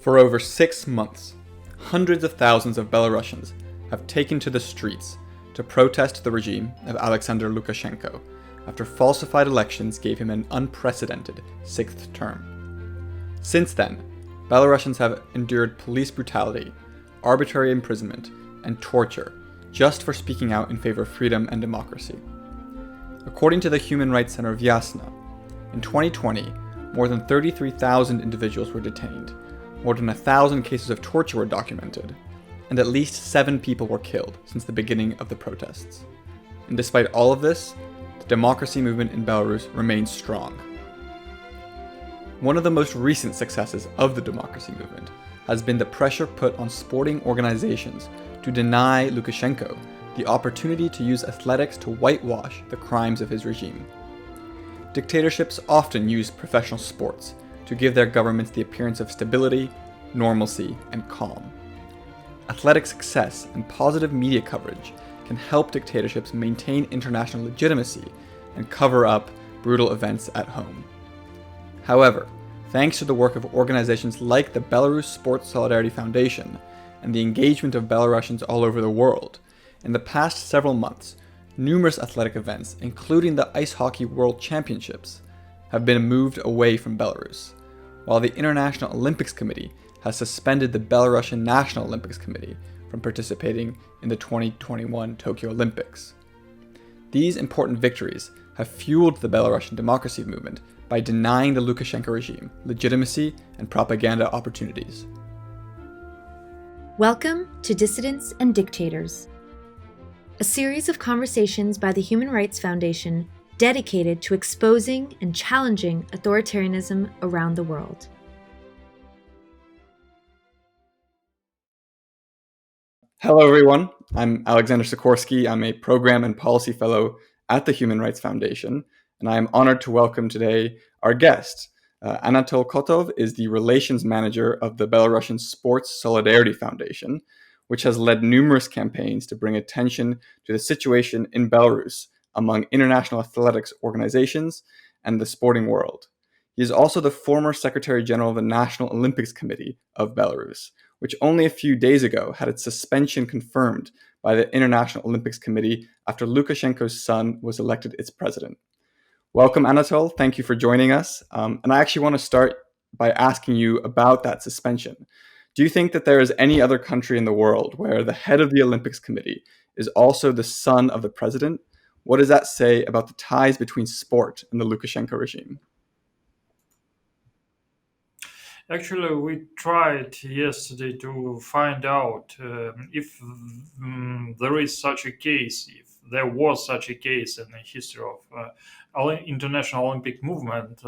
For over 6 months, hundreds of thousands of Belarusians have taken to the streets to protest the regime of Alexander Lukashenko after falsified elections gave him an unprecedented 6th term. Since then, Belarusians have endured police brutality, arbitrary imprisonment, and torture just for speaking out in favor of freedom and democracy. According to the Human Rights Center of Yasna, in 2020, more than 33,000 individuals were detained, more than 1,000 cases of torture were documented, and at least 7 people were killed since the beginning of the protests. And despite all of this, the democracy movement in Belarus remains strong. One of the most recent successes of the democracy movement has been the pressure put on sporting organizations to deny Lukashenko the opportunity to use athletics to whitewash the crimes of his regime. Dictatorships often use professional sports to give their governments the appearance of stability, normalcy, and calm. Athletic success and positive media coverage can help dictatorships maintain international legitimacy and cover up brutal events at home. However, thanks to the work of organizations like the Belarus Sports Solidarity Foundation and the engagement of Belarusians all over the world, in the past several months, numerous athletic events, including the Ice Hockey World Championships, have been moved away from Belarus, while the International Olympics Committee has suspended the Belarusian National Olympics Committee from participating in the 2021 Tokyo Olympics. These important victories have fueled the Belarusian democracy movement by denying the Lukashenko regime legitimacy and propaganda opportunities. Welcome to Dissidents and Dictators, a series of conversations by the Human Rights Foundation dedicated to exposing and challenging authoritarianism around the world. Hello everyone, I'm Alexander Sikorski. I'm a Program and Policy Fellow at the Human Rights Foundation, and I am honored to welcome today our guest. Anatoly Kotov is the Relations Manager of the Belarusian Sports Solidarity Foundation, which has led numerous campaigns to bring attention to the situation in Belarus among international athletics organizations and the sporting world. He is also the former Secretary General of the National Olympics Committee of Belarus, which only a few days ago had its suspension confirmed by the International Olympics Committee after Lukashenko's son was elected its president. Welcome, Anatol. Thank you for joining us. And I actually want to start by asking you about that suspension. Do you think that there is any other country in the world where the head of the Olympics Committee is also the son of the president? What does that say about the ties between sport and the Lukashenko regime? Actually, we tried yesterday to find out if there is such a case, if there was such a case in the history of international Olympic movement.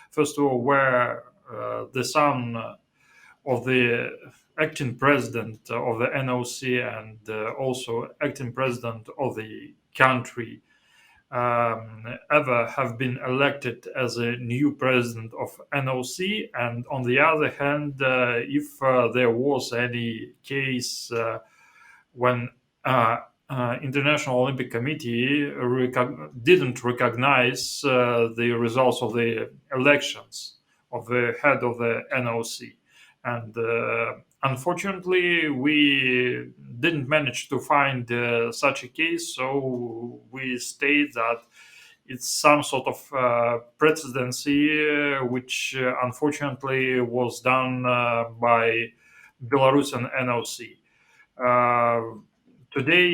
First of all, where the son of the acting president of the NOC and also acting president of the country ever have been elected as a new president of NOC, and on the other hand, if there was any case when International Olympic Committee didn't recognize the results of the elections of the head of the NOC. And unfortunately, we didn't manage to find such a case, so we state that it's some sort of presidency which unfortunately was done by Belarusian NOC. Today,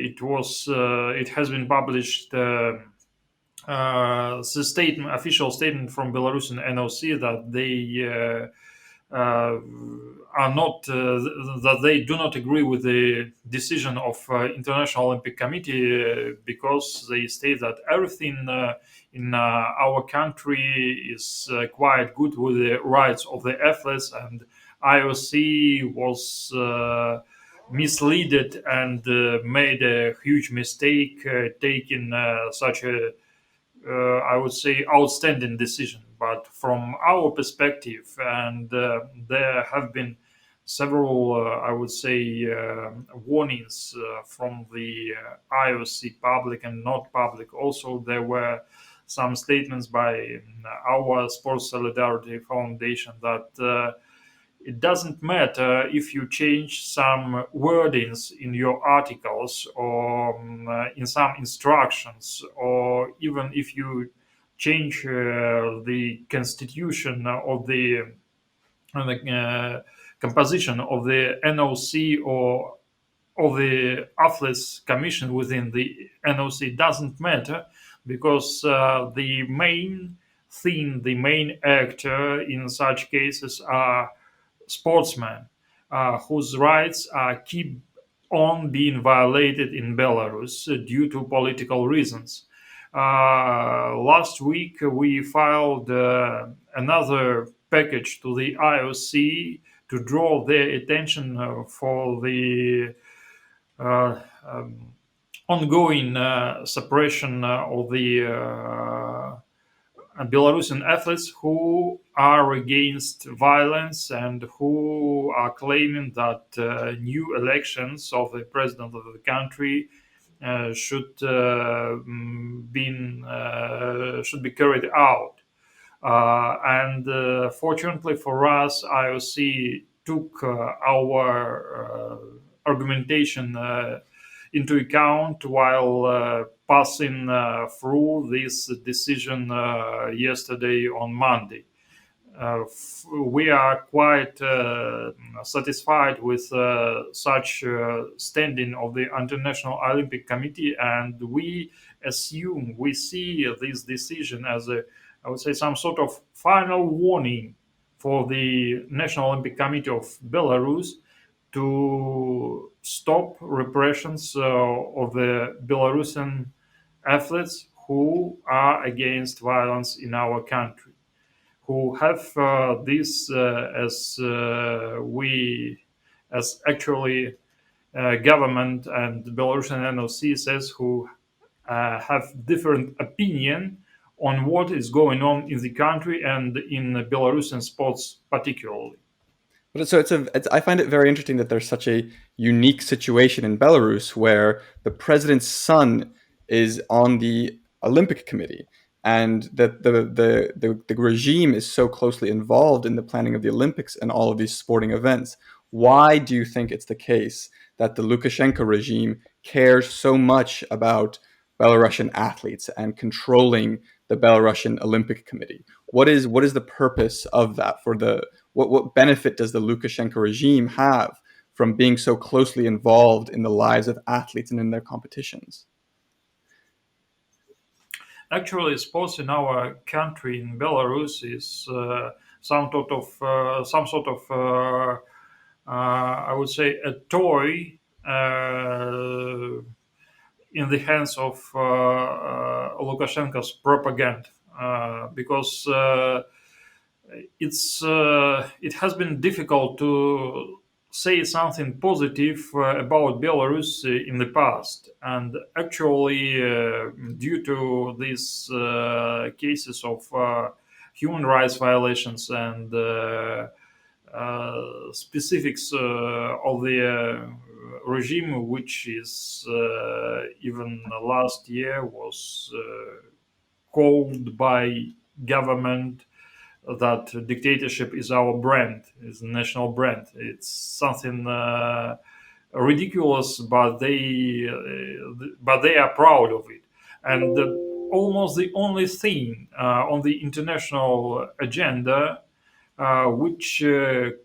it has been published the official statement from Belarusian NOC that they are not that they do not agree with the decision of International Olympic Committee because they state that everything in our country is quite good with the rights of the athletes, and IOC was misleaded and made a huge mistake taking such a I would say outstanding decision. But from our perspective, and there have been several, I would say, warnings from the IOC, public and not public. Also, there were some statements by our Sports Solidarity Foundation that it doesn't matter if you change some wordings in your articles or in some instructions, or even if you change the constitution of the composition of the NOC or of the athletes commission within the NOC. Doesn't matter, because the main thing, the main actor in such cases are sportsmen whose rights keep on being violated in Belarus due to political reasons. Last week, we filed another package to the IOC to draw their attention for the uh, um, ongoing suppression of the Belarusian athletes who are against violence and who are claiming that new elections of the president of the country should be carried out. And fortunately for us, IOC took our argumentation into account while passing through this decision yesterday on Monday. We are quite satisfied with such standing of the International Olympic Committee, and we see this decision as I would say, some sort of final warning for the National Olympic Committee of Belarus to stop repressions of the Belarusian athletes who are against violence in our country, who have this as actually government and Belarusian NOC says, who have different opinion on what is going on in the country and in Belarusian sports particularly. But I find it very interesting that there's such a unique situation in Belarus where the president's son is on the Olympic Committee, and that the regime is so closely involved in the planning of the Olympics and all of these sporting events. Why do you think it's the case that the Lukashenko regime cares so much about Belarusian athletes and controlling the Belarusian Olympic Committee? What is the purpose of that? What benefit does the Lukashenko regime have from being so closely involved in the lives of athletes and in their competitions? Actually, sports in our country, in Belarus, is some sort of I would say a toy in the hands of Lukashenko's propaganda, because it has been difficult to say something positive about Belarus in the past, and actually, due to these cases of human rights violations and specifics of the regime, which is even last year was called by government that dictatorship is our brand, is a national brand. It's something ridiculous, but they are proud of it. And almost the only thing on the international agenda which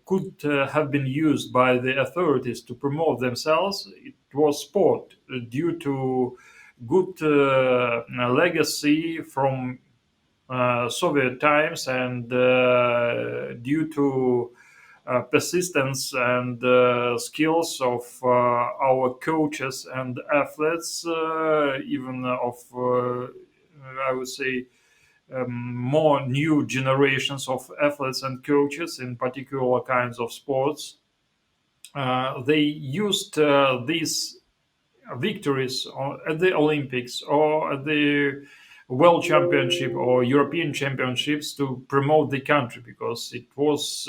could have been used by the authorities to promote themselves, it was sport, due to good legacy from Soviet times, and due to persistence and skills of our coaches and athletes, even of, I would say, more new generations of athletes and coaches in particular kinds of sports. They used these victories at the Olympics or at the World Championship or European Championships to promote the country, because it was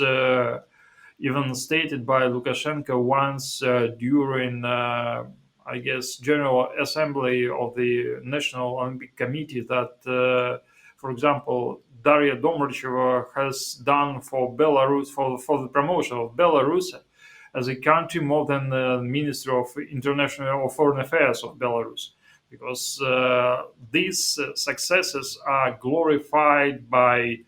even stated by Lukashenko once during, I guess, General Assembly of the National Olympic Committee that, for example, Daria Domracheva has done for Belarus, for the promotion of Belarus as a country, more than the Ministry of International or Foreign Affairs of Belarus, because these successes are glorified by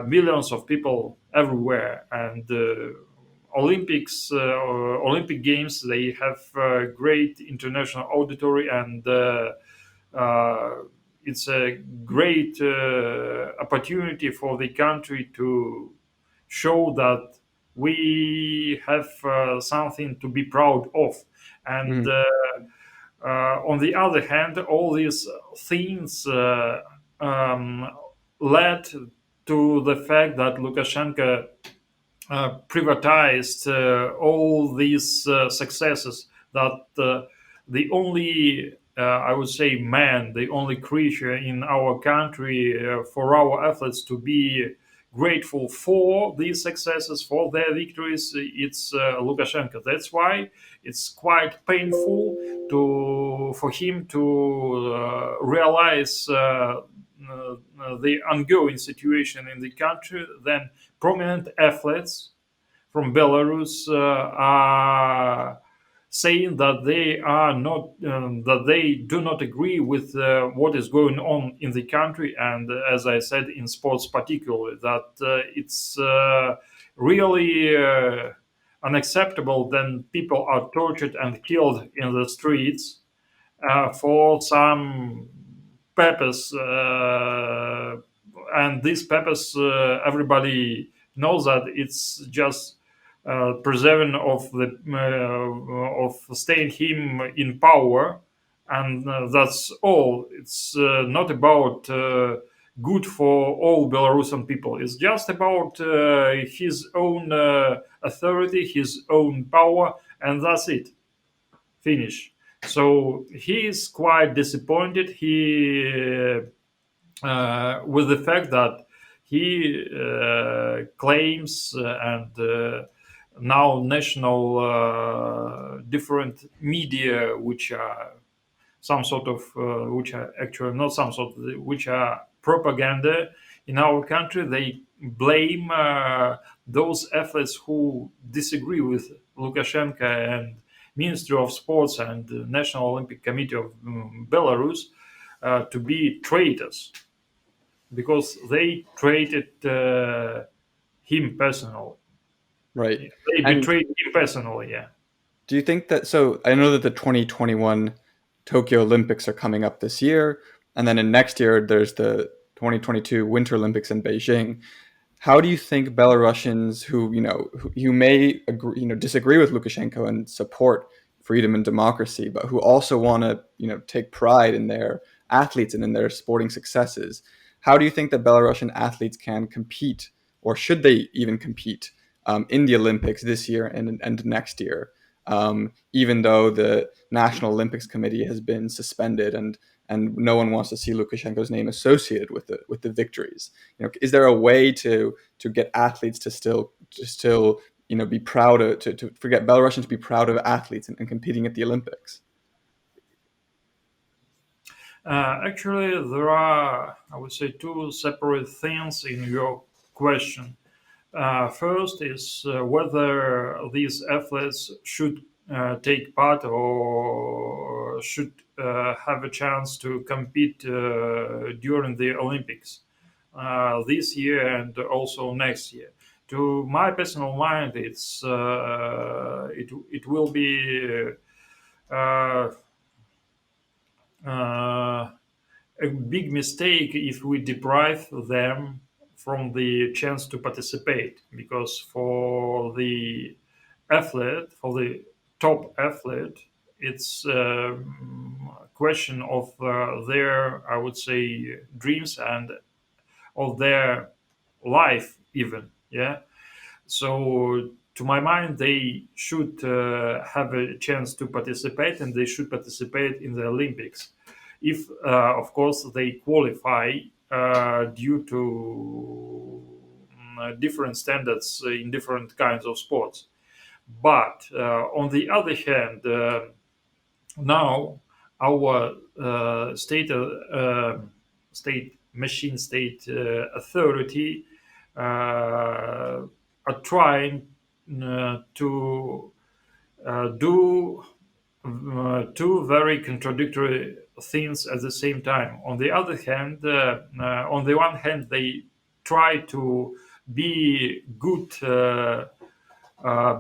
millions of people everywhere. And Olympic Games, they have great international auditory, and it's a great opportunity for the country to show that we have something to be proud of. And on the other hand, all these things led to the fact that Lukashenko privatized all these successes, that the only I would say man, the only creature in our country for our athletes to be grateful for these successes, for their victories, it's Lukashenko. That's why it's quite painful for him to realize the ongoing situation in the country. Then prominent athletes from Belarus are saying that they are not that they do not agree with what is going on in the country, and as I said, in sports particularly, that it's really unacceptable then people are tortured and killed in the streets for some purpose, and this purpose everybody knows that it's just preserving of the of staying him in power, and that's all. It's not about good for all Belarusian people. It's just about his own authority, his own power, and that's it. Finish. So he is quite disappointed. He with the fact that he claims and now national different media, which are some sort of which are actually not some sort of, which are propaganda in our country, they blame those athletes who disagree with Lukashenko and Ministry of Sports and the National Olympic Committee of Belarus to be traitors, because they traded him personally. Right. They And betrayed him personally, yeah. do you think that, so I know that the 2021 Tokyo Olympics are coming up this year, and then in next year there's the 2022 Winter Olympics in Beijing. How do you think Belarusians who, who may agree, disagree with Lukashenko and support freedom and democracy, but who also want to, take pride in their athletes and in their sporting successes, how do you think that Belarusian athletes can compete, or should they even compete, in the Olympics this year and next year, even though the National Olympics Committee has been suspended and no one wants to see Lukashenko's name associated with the victories? Is there a way to get athletes to still be proud of, to forget Belarusians to be proud of athletes and competing at the Olympics? Actually, there are, I would say, two separate things in your question. First is whether these athletes should take part or should have a chance to compete during the Olympics this year and also next year. To my personal mind, it will be uh, a big mistake if we deprive them from the chance to participate, because for the athlete, for the top athlete, it's a question of their, I would say, dreams and of their life even, yeah. So to my mind, they should have a chance to participate, and they should participate in the Olympics if, of course, they qualify due to different standards in different kinds of sports. But on the other hand, now our state machine state authority are trying to do two very contradictory things at the same time. On the other hand, on the one hand, they try to be good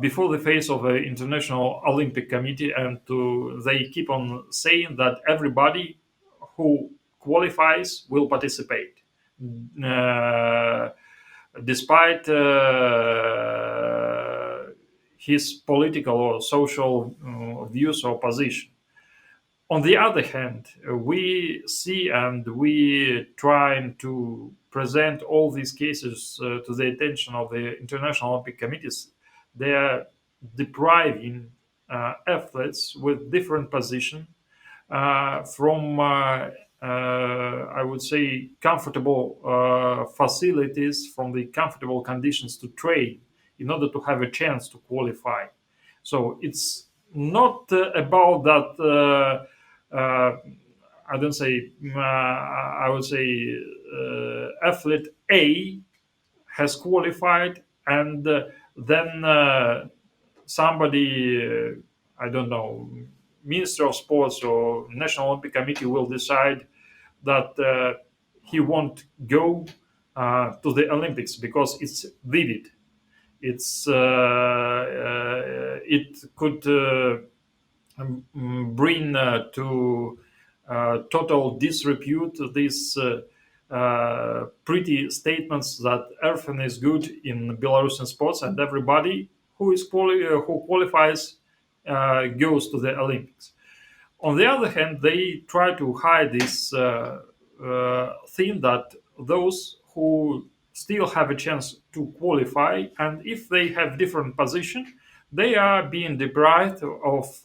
before the face of the International Olympic Committee, and they keep on saying that everybody who qualifies will participate, uh, despite his political or social views or position. On the other hand, we see and we trying to present all these cases to the attention of the International Olympic Committees. They are depriving athletes with different position from, I would say, comfortable facilities, from the comfortable conditions to train in order to have a chance to qualify. So it's not about that. I don't say. I would say athlete A has qualified, and then somebody, I don't know, Minister of Sports or National Olympic Committee will decide that he won't go to the Olympics because it's vivid. It could bring to total disrepute these pretty statements that everything is good in Belarusian sports and everybody who qualifies goes to the Olympics. On the other hand, they try to hide this thing that those who still have a chance to qualify, and if they have different position, they are being deprived of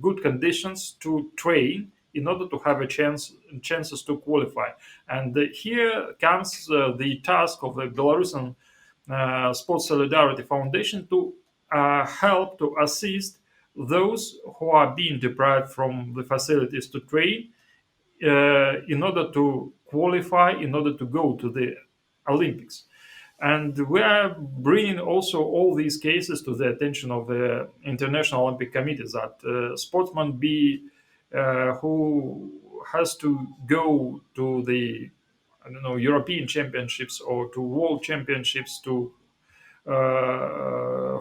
good conditions to train in order to have chances to qualify. And here comes the task of the Belarusian Sports Solidarity Foundation to help to assist those who are being deprived from the facilities to train in order to qualify, in order to go to the Olympics. And we are bringing also all these cases to the attention of the International Olympic Committee, that sportsman B who has to go to the, I don't know, European Championships or to World Championships to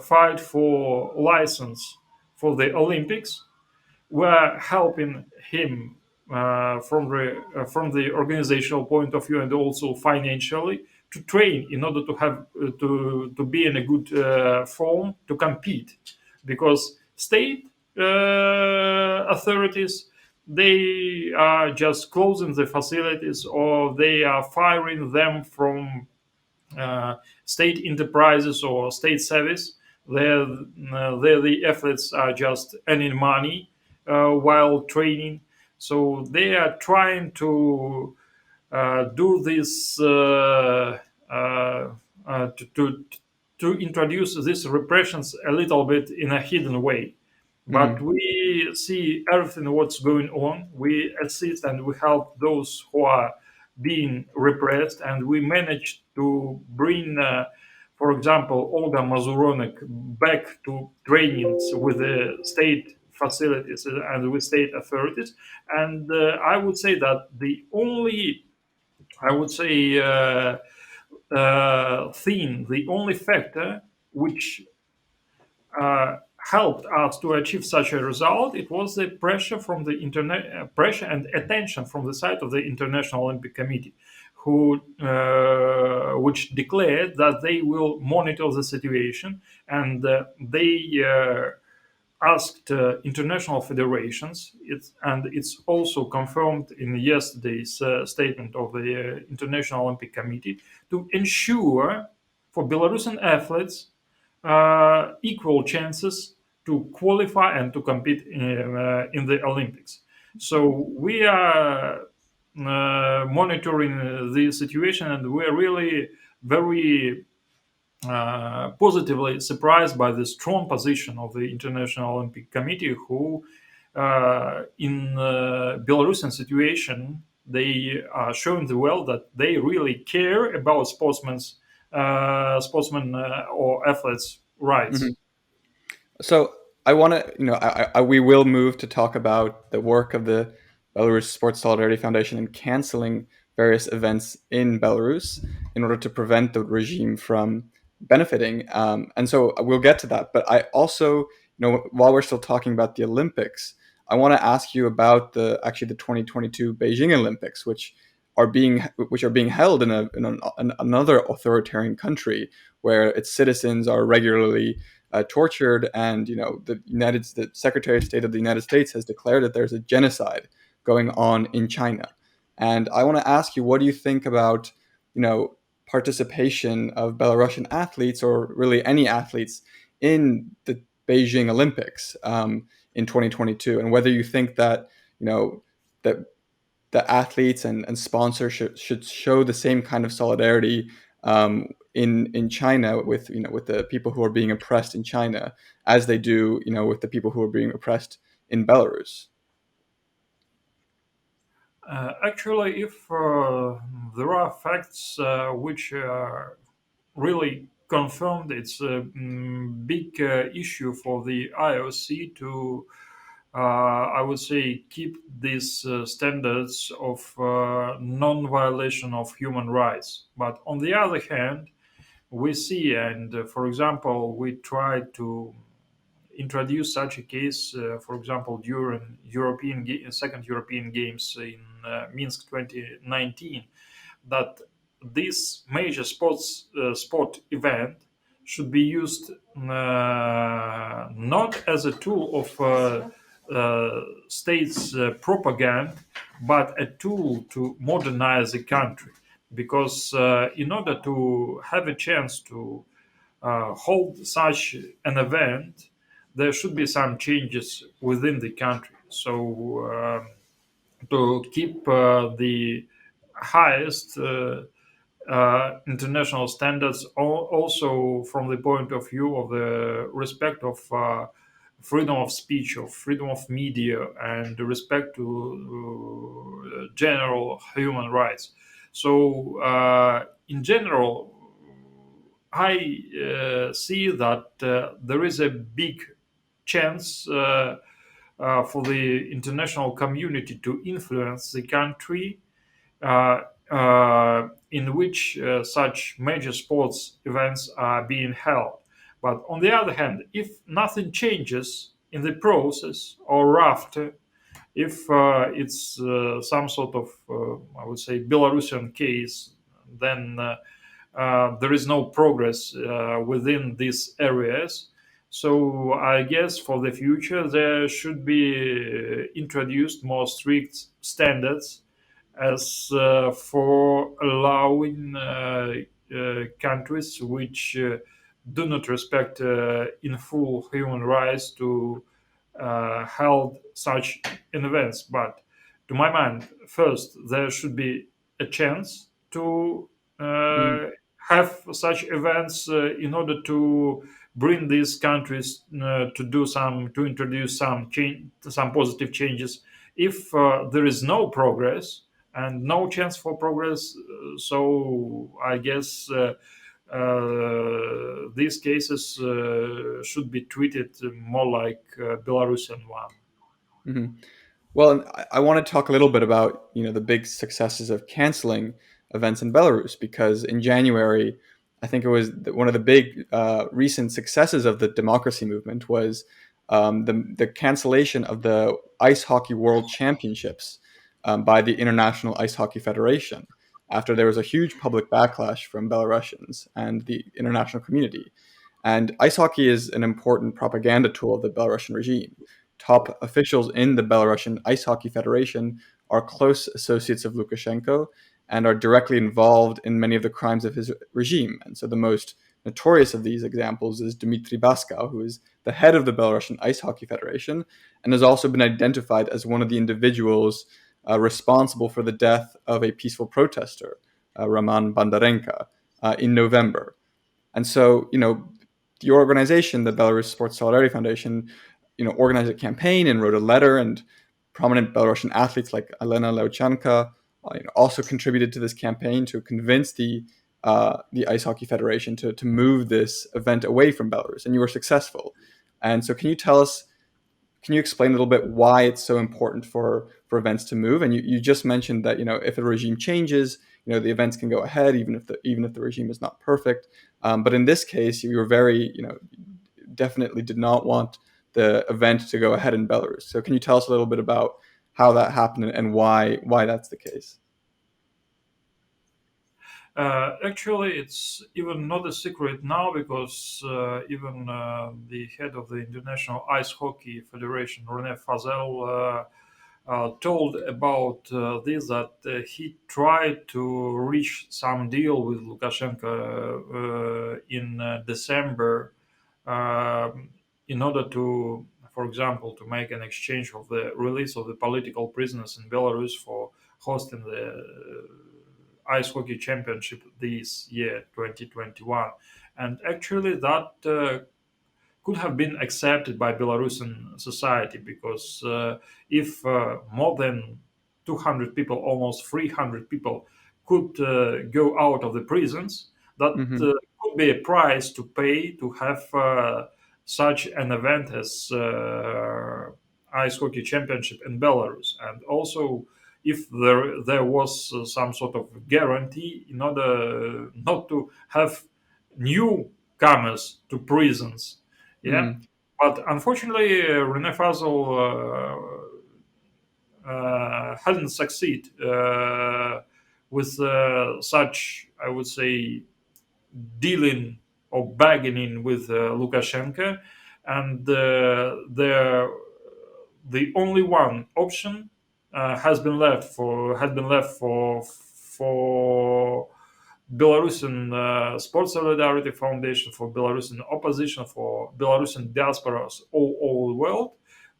fight for license for the Olympics. We're helping him from the organizational point of view and also financially to train in order to have to be in a good form to compete, because state authorities, they are just closing the facilities or they are firing them from state enterprises or state service. There the athletes are just earning money while training. So they are trying to do this to introduce these repressions a little bit in a hidden way. But we see everything what's going on. We assist and we help those who are being repressed, and we managed to bring, for example, Olga Mazuronek back to trainings with the state facilities and with state authorities. And I would say that the only, I would say, thing, the only factor which helped us to achieve such a result, it was the pressure from the internet, pressure and attention from the side of the International Olympic Committee, who which declared that they will monitor the situation, and they asked international federations, and it's also confirmed in yesterday's statement of the International Olympic Committee, to ensure for Belarusian athletes equal chances to qualify and to compete in the Olympics. So we are monitoring the situation, and we're really very positively surprised by the strong position of the International Olympic Committee, who in Belarusian situation they are showing the world that they really care about sportsmen or athletes' rights. Mhm. So I want to, we will move to talk about the work of the Belarus Sports Solidarity Foundation in canceling various events in Belarus in order to prevent the regime from benefiting. And so we'll get to that. But I also, while we're still talking about the Olympics, I want to ask you about the 2022 Beijing Olympics, which are being held in another authoritarian country where its citizens are regularly tortured, and the Secretary of State of the United States has declared that there's a genocide going on in China. And I want to ask you, what do you think about participation of Belarusian athletes, or really any athletes, in the Beijing Olympics in 2022, and whether you think that that the athletes and sponsors should show the same kind of solidarity in China with the people who are being oppressed in China, as they do with the people who are being oppressed in Belarus. Actually, if there are facts which are really confirmed, it's a big issue for the IOC to, I would say, keep these standards of non-violation of human rights. But on the other hand, we see, and for example, we try to introduce such a case, for example, during second European Games in Minsk 2019, that this major sport event should be used not as a tool of states' propaganda, but a tool to modernize the country. Because in order to have a chance to hold such an event, there should be some changes within the country. So to keep the highest international standards, also from the point of view of the respect of freedom of speech, of freedom of media, and respect to general human rights. So, in general, I see that there is a big chance for the international community to influence the country in which such major sports events are being held. But on the other hand, if nothing changes in the process or after, if it's some sort of, I would say, Belarusian case, then there is no progress within these areas. So I guess for the future there should be introduced more strict standards as for allowing countries which do not respect in full human rights to held such events. But to my mind, first there should be a chance to Mm. have such events in order to bring these countries to introduce some positive changes. If there is no progress and no chance for progress, so I guess these cases should be treated more like Belarusian one. Mhm. Well, and I want to talk a little bit about the big successes of canceling events in Belarus, because in January, I think it was one of the big recent successes of the democracy movement was the cancellation of the Ice Hockey World Championships by the International Ice Hockey Federation, after there was a huge public backlash from Belarusians and the international community. And ice hockey is an important propaganda tool of the Belarusian regime. Top officials in the Belarusian Ice Hockey Federation are close associates of Lukashenko and are directly involved in many of the crimes of his regime. And so the most notorious of these examples is Dmitry Baskov, who is the head of the Belarusian Ice Hockey Federation and has also been identified as one of the individuals responsible for the death of a peaceful protester, Roman Bondarenko, in November. And so, the organization, the Belarus Sports Solidarity Foundation, organized a campaign and wrote a letter, and prominent Belarusian athletes like Elena Leochanka also contributed to this campaign to convince the Ice Hockey Federation to move this event away from Belarus, and you were successful. And so, can you explain a little bit why it's so important for events to move? And you just mentioned that if a regime changes, the events can go ahead even if the regime is not perfect. But in this case, you were very definitely did not want the event to go ahead in Belarus. So can you tell us a little bit about how that happened and why that's the case? Actually, it's even not a secret now because even the head of the International Ice Hockey Federation, René Fazel, told about this that he tried to reach some deal with Lukashenko in December in order to, for example, to make an exchange of the release of the political prisoners in Belarus for hosting the ice hockey championship this year 2021. And actually that could have been accepted by Belarusian society because if more than 200 people, almost 300 people, could go out of the prisons, that Hmm. could be a price to pay to have such an event as ice hockey championship in Belarus, and also if there was some sort of guarantee in order not to have newcomers to prisons, yeah. Mm. But unfortunately, René Fazel hadn't succeed with such, I would say, dealing or bargaining with Lukashenko, and the only one option has been left for Belarusian Sports Solidarity Foundation, for Belarusian opposition, for Belarusian diasporas all over the world,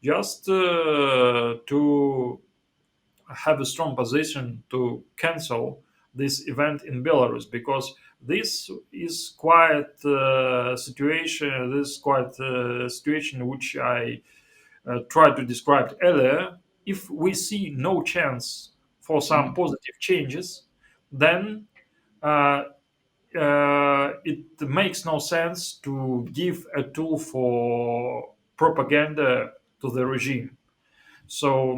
just to have a strong position to cancel this event in Belarus, because this is quite situation. This is quite situation which I tried to describe earlier. If we see no chance for some Mm. positive changes, then uh, it makes no sense to give a tool for propaganda to the regime. So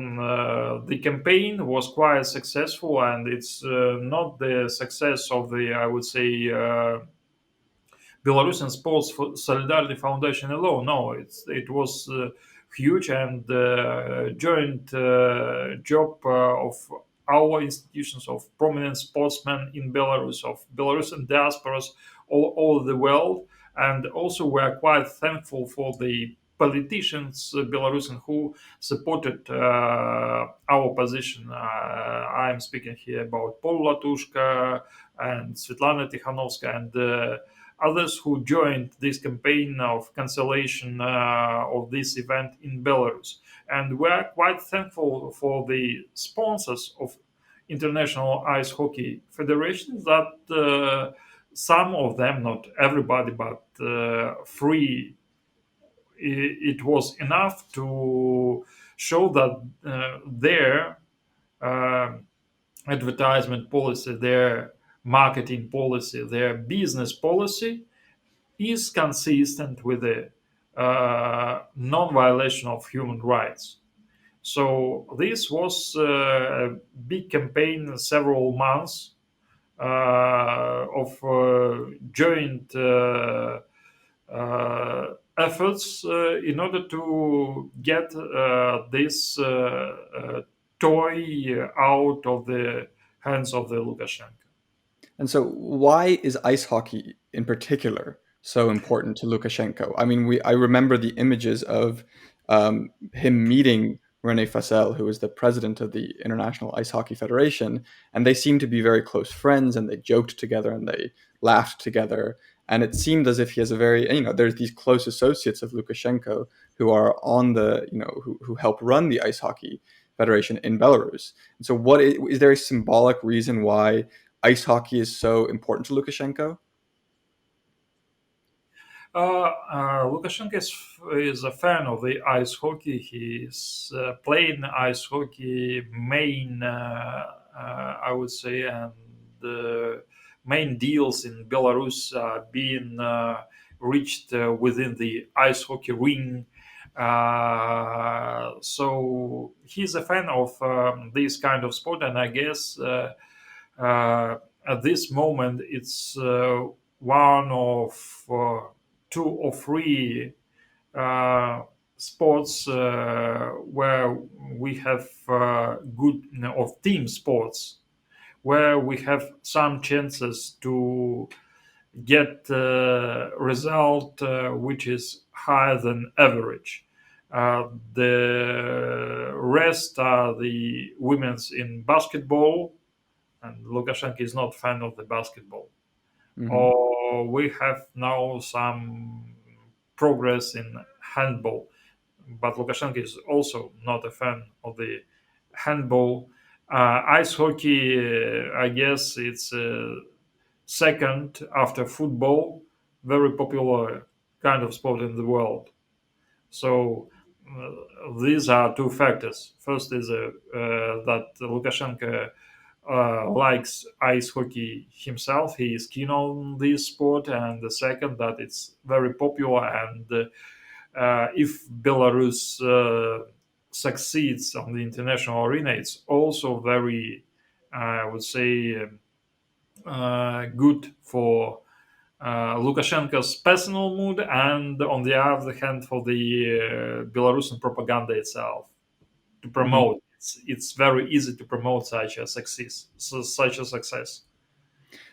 the campaign was quite successful, and it's not the success of the, I would say, Belarusian Sports Solidarity Foundation alone. No, it was huge and joint job of our institutions, of prominent sportsmen in Belarus, of Belarusian diasporas all over the world, and also we are quite thankful for the politicians, Belarusian, who supported our position. I'm speaking here about Paul Latushka and Svetlana Tikhanovskaya and others who joined this campaign of cancellation of this event in Belarus. And we are quite thankful for the sponsors of International Ice Hockey Federation that some of them, not everybody, but three, it was enough to show that their uh, advertisement policy, their marketing policy, their business policy is consistent with the non-violation of human rights. So this was a big campaign, several months of joint efforts in order to get this toy out of the hands of the Lukashenko. And so, why is ice hockey in particular so important to Lukashenko? I mean, I remember the images of him meeting Rene Fassel, who was the president of the International Ice Hockey Federation, and they seemed to be very close friends, and they joked together and they laughed together. And it seemed as if he has a very, there's these close associates of Lukashenko who are on the, who help run the Ice Hockey Federation in Belarus. And so, is there a symbolic reason why ice hockey is so important to Lukashenko? Lukashenko is a fan of the ice hockey. He's playing ice hockey main I would say, and the main deals in Belarus are being reached within the ice hockey ring. So he's a fan of this kind of sport, and I guess at this moment it's one of two or three uh, sports where we have good of team sports where we have some chances to get result which is higher than average. The rest are the women's in basketball, and Lukashenko is not fan of the basketball. Hmm. Or we have now some progress in handball, but Lukashenko is also not a fan of the handball. Ice hockey, I guess it's second after football, very popular kind of sport in the world. So these are two factors. First is that Lukashenko likes ice hockey himself. He is keen on this sport, and the second that it's very popular. And if Belarus succeeds on the international arena, it's also very, I would say, good for Lukashenko's personal mood, and on the other hand, for the Belarusian propaganda itself to Hmm. promote. It's very easy to promote such a success. Such a success.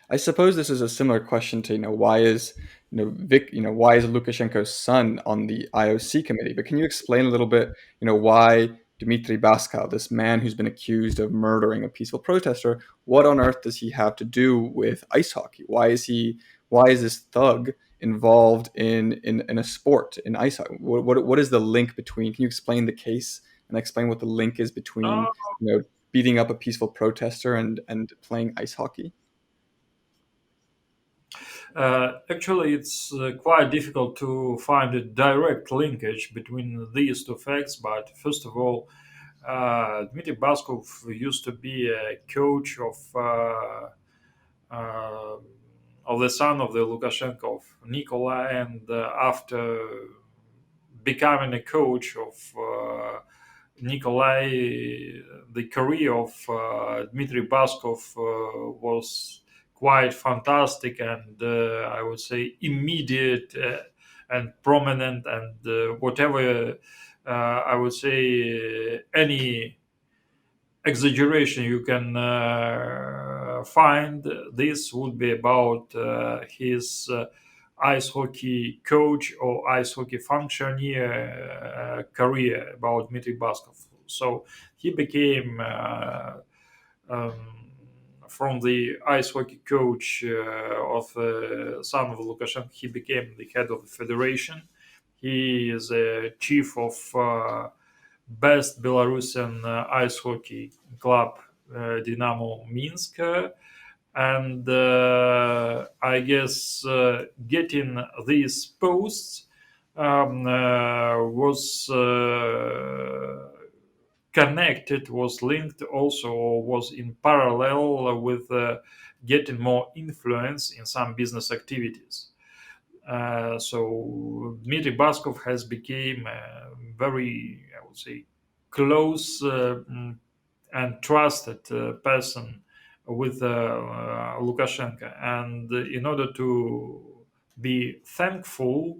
I suppose this is a similar question to why is why is Lukashenko's son on the IOC committee? But can you explain a little bit why Dmitry Baskal, this man who's been accused of murdering a peaceful protester, what on earth does he have to do with ice hockey? Why is this thug involved in a sport in ice hockey? What is the link between? Can you explain the case and explain what the link is Uh, between beating up a peaceful protester and playing ice hockey? Actually, it's quite difficult to find a direct linkage between these two facts. But first of all, Dmitry Baskov used to be a coach uh, of the son of the Lukashenko, of Nikolai, and after becoming a coach of Nikolai, the career of Dmitry Baskov was quite fantastic and I would say immediate and prominent and whatever I would say any exaggeration you can find. This would be about his ice hockey coach or ice hockey functioneer career about Dmitry Baskov. So he became um, from the ice hockey coach of son of Lukashenko. He became the head of the federation. He is a chief of best Belarusian ice hockey club, Dynamo Minsk. And I guess getting these posts was connected, was linked also, or was in parallel with getting more influence in some business activities. So Dmitry Baskov has become a very, I would say, close and trusted person with Lukashenko. And in order to be thankful,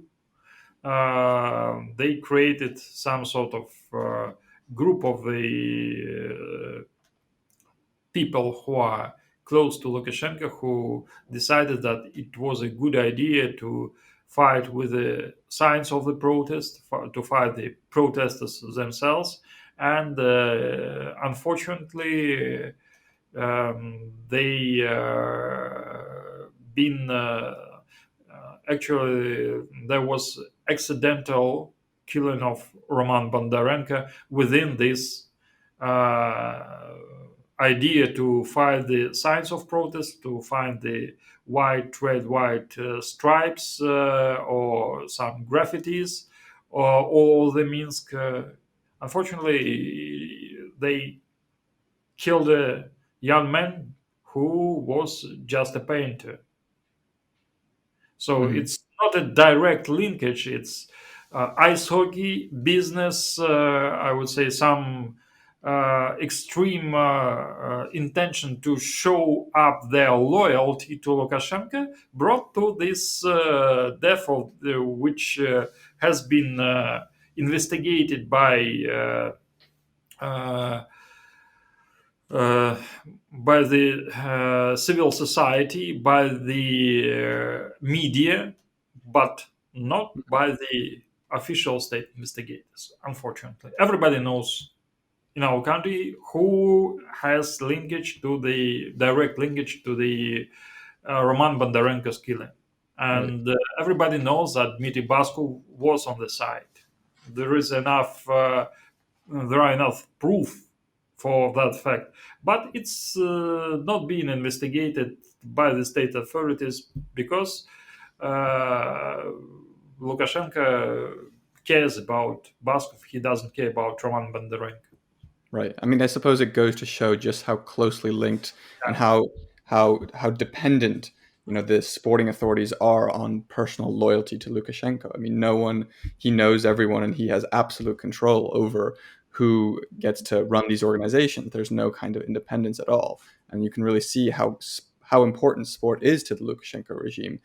they created some sort of group of the people who are close to Lukashenko who decided that it was a good idea to fight with the signs of the protest, to fight the protesters themselves. And unfortunately, they been actually there was accidental killing of Roman Bondarenko within this uh, idea to find the signs of protest, to find the red, white stripes or some graffitis, or all the Minsk. Unfortunately, they killed young man who was just a painter. So Hmm. it's not a direct linkage. It's ice hockey, business, I would say some extreme intention to show up their loyalty to Lukashenko brought to this death of which has been investigated uh, uh, by the civil society, by the media, but not by the official state investigators. Unfortunately, everybody knows in our country who has linkage to the direct linkage to the Roman Bondarenko's killing, Right. and everybody knows that Dmitry Basku was on the side. There is enough. There are enough proof for that fact, but it's not being investigated by the state authorities because uh, Lukashenko cares about Baskov. He doesn't care about Roman Bondarenko. Right. I mean, I suppose it goes to show just how closely linked and Yeah. how dependent, the sporting authorities are on personal loyalty to Lukashenko. I mean, no one he knows everyone, and he has absolute control over who gets to run these organizations. There's no kind of independence at all, and you can really see how important sport is to the Lukashenko regime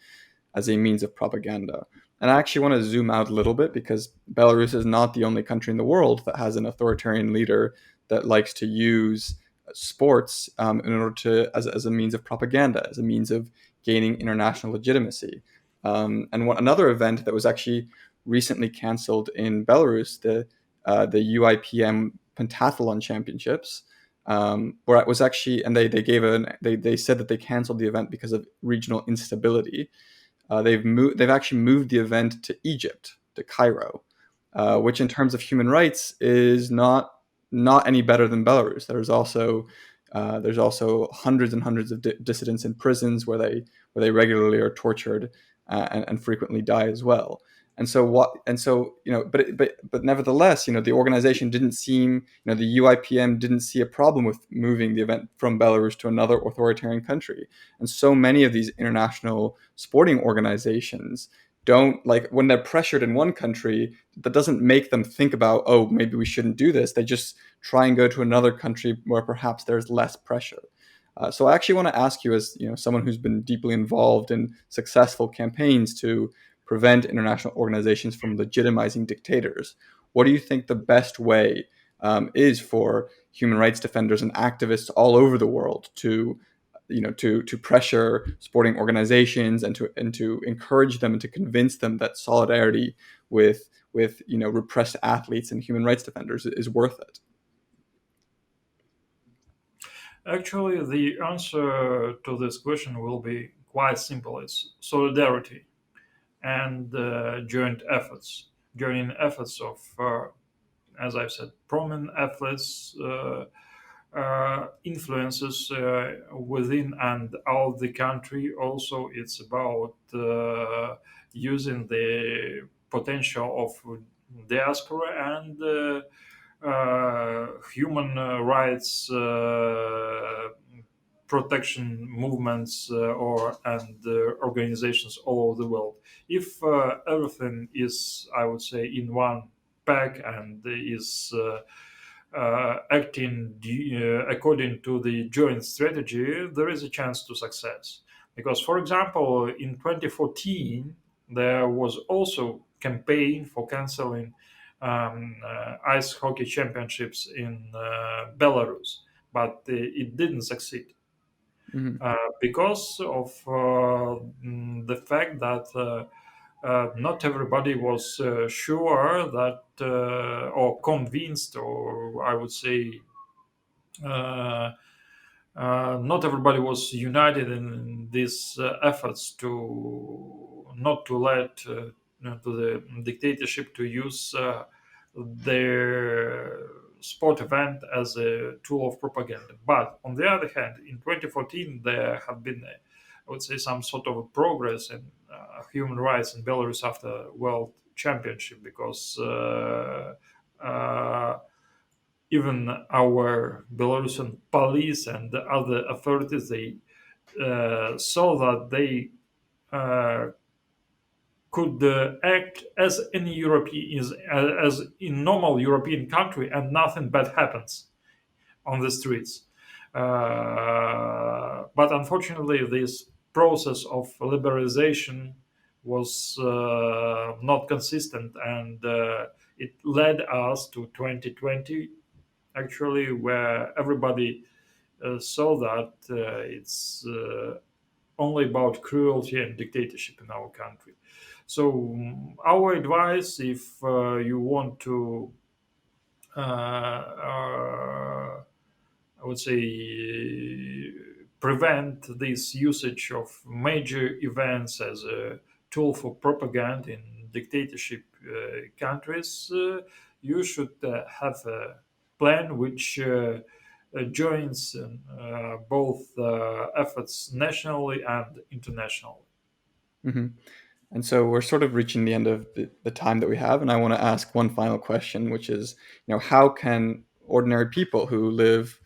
as a means of propaganda. And I actually want to zoom out a little bit because Belarus is not the only country in the world that has an authoritarian leader that likes to use sports in order to as a means of propaganda, as a means of gaining international legitimacy. Another event that was actually recently canceled in Belarus, the UIPM pentathlon championships, where it was actually, and they said that they canceled the event because of regional instability. They've actually moved the event to Egypt, to Cairo, which in terms of human rights is not any better than Belarus. There's also hundreds and hundreds of dissidents in prisons where they regularly are tortured and frequently die as well. But nevertheless, the organization didn't seem, the UIPM didn't see a problem with moving the event from Belarus to another authoritarian country. And so many of these international sporting organizations don't, like, when they're pressured in one country, that doesn't make them think about, oh, maybe we shouldn't do this. They just try and go to another country where perhaps there's less pressure. So I actually want to ask you, as someone who's been deeply involved in successful campaigns to prevent international organizations from legitimizing dictators, what do you think the best way is for human rights defenders and activists all over the world to pressure sporting organizations and to encourage them and to convince them that solidarity with repressed athletes and human rights defenders is worth it? Actually, the answer to this question will be quite simple. It's solidarity and joining efforts of, as I've said, prominent athletes, influences within and out the country. Also, it's about using the potential of diaspora and human rights protection movements and organizations all over the world. If everything is, I would say, in one pack and is acting according to the joint strategy, there is a chance to success. Because, for example, in 2014, there was also campaign for canceling ice hockey championships in Belarus, but it didn't succeed Hmm. because of the fact that not everybody was sure that or convinced, or I would say uh, not everybody was united in these efforts to not to let to the dictatorship to use their sport event as a tool of propaganda. But on the other hand, in 2014 there have been, I would say, some sort of progress in human rights in Belarus after World Championship because. Uh, even our Belarusian police and the other authorities, they saw that they uh, could act as any European, as in normal European country, and nothing bad happens on the streets. But unfortunately, this process of liberalization was not consistent, and it led us to 2020, actually, where everybody saw that it's only about cruelty and dictatorship in our country. So, our advice, if you want to I would say, prevent this usage of major events as a tool for propaganda in dictatorship countries. You should have a plan which joins both efforts nationally and internationally. Hmm. And so we're sort of reaching the end of the time that we have, and I want to ask one final question, which is, how can ordinary people who live,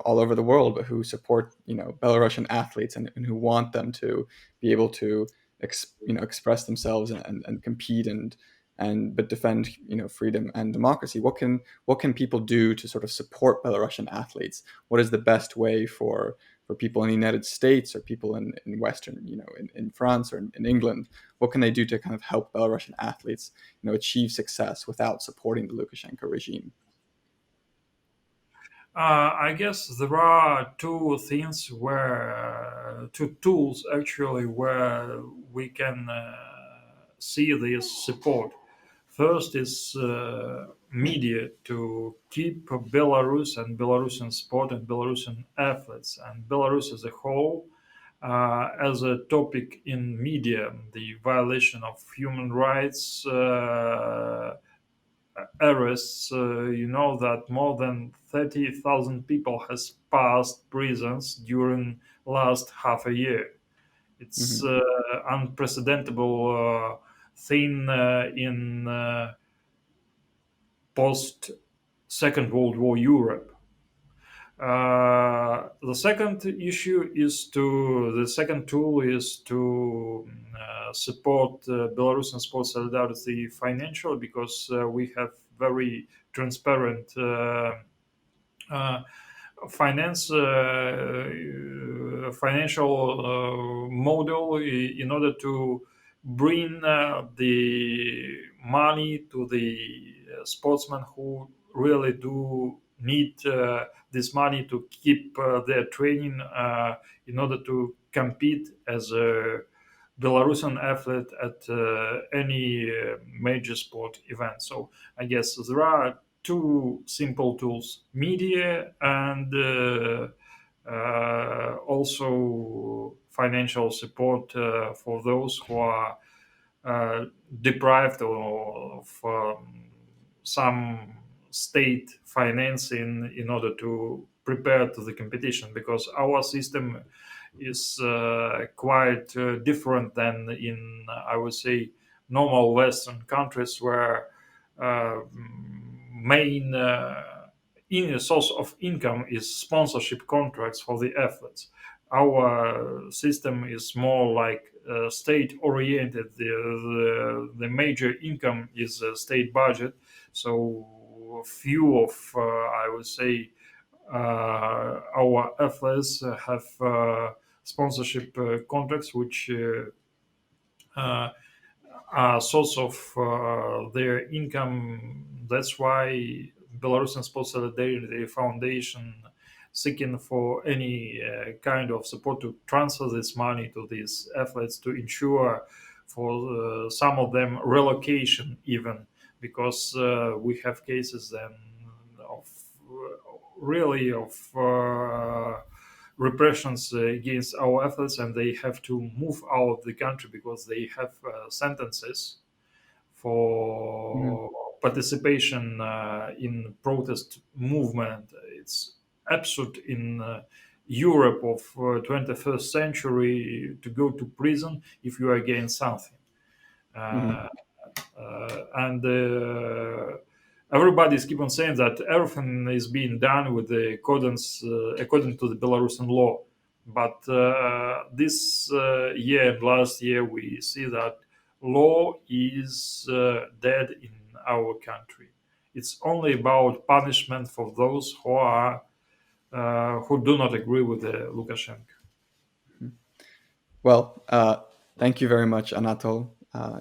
all over the world, but who support, Belarusian athletes and who want them to be able to, express themselves and compete and but defend, freedom and democracy. What can people do to sort of support Belarusian athletes? What is the best way for people in the United States or people in Western, in France or in England? What can they do to kind of help Belarusian athletes, achieve success without supporting the Lukashenko regime? I guess there are two things two tools actually where we can see this support. First is media to keep Belarus and Belarusian sport and Belarusian athletes and Belarus as a whole as a topic in media. The violation of human rights, arrests. You know that more than 30,000 people has passed prisons during last half a year. It's Hmm. unprecedentable thing in post Second World War Europe. The second tool is to support Belarusian Sports Solidarity financially, because we have very transparent uh, financial model in order to bring the money to the sportsmen who really do need this money to keep their training in order to compete as a Belarusian athlete at any major sport event. So I guess there are two simple tools: media and also financial support for those who are uh, deprived of some state financing in order to prepare to the competition, because our system is quite different than in, I would say, normal Western countries, where main source of income is sponsorship contracts for the athletes. Our system is more like state oriented. The major income is state budget. So few of, I would say, our athletes have sponsorship contracts, which are source of their income. That's why Belarusian Sports Solidarity Foundation seeking for any kind of support to transfer this money to these athletes, to ensure for some of them relocation, even, because we have cases then of really of repressions against our athletes, and they have to move out of the country because they have sentences Hmm. for participation in protest movement. It's absurd in Europe of 21st century to go to prison if you are against something. Hmm. And everybody's keep on saying that everything is being done with the accordance according to the Belarusian law. But this year and last year, we see that law is dead in our country. It's only about punishment for those who do not agree with Lukashenko. Well, thank you very much, Anatol.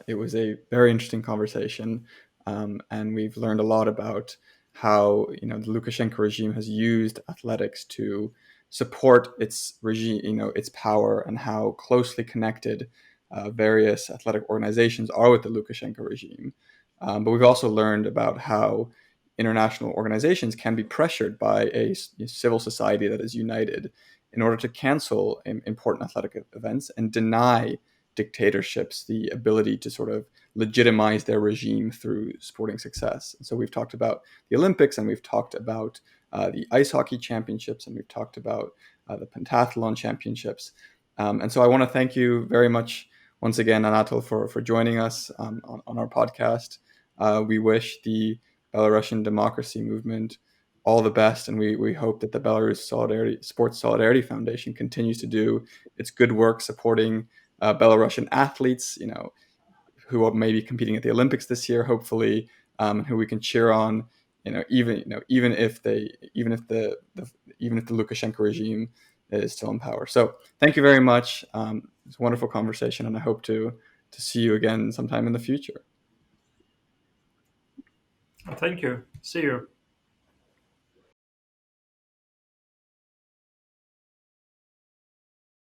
It was a very interesting conversation, and we've learned a lot about how the Lukashenko regime has used athletics to support its regime, its power, and how closely connected various athletic organizations are with the Lukashenko regime. But we've also learned about how international organizations can be pressured by a civil society that is united in order to cancel important athletic events and deny dictatorships the ability to sort of legitimize their regime through sporting success. And so we've talked about the Olympics, and we've talked about the ice hockey championships, and we've talked about the pentathlon championships. And so I want to thank you very much once again, Anatol, for joining us on our podcast. We wish the Belarusian democracy movement all the best, and we hope that the Belarus Sports Solidarity Foundation continues to do its good work supporting Belarusian athletes, who are maybe competing at the Olympics this year, hopefully, who we can cheer on, even if the Lukashenko regime is still in power. So thank you very much. It's a wonderful conversation, and I hope to see you again sometime in the future. Thank you. See you.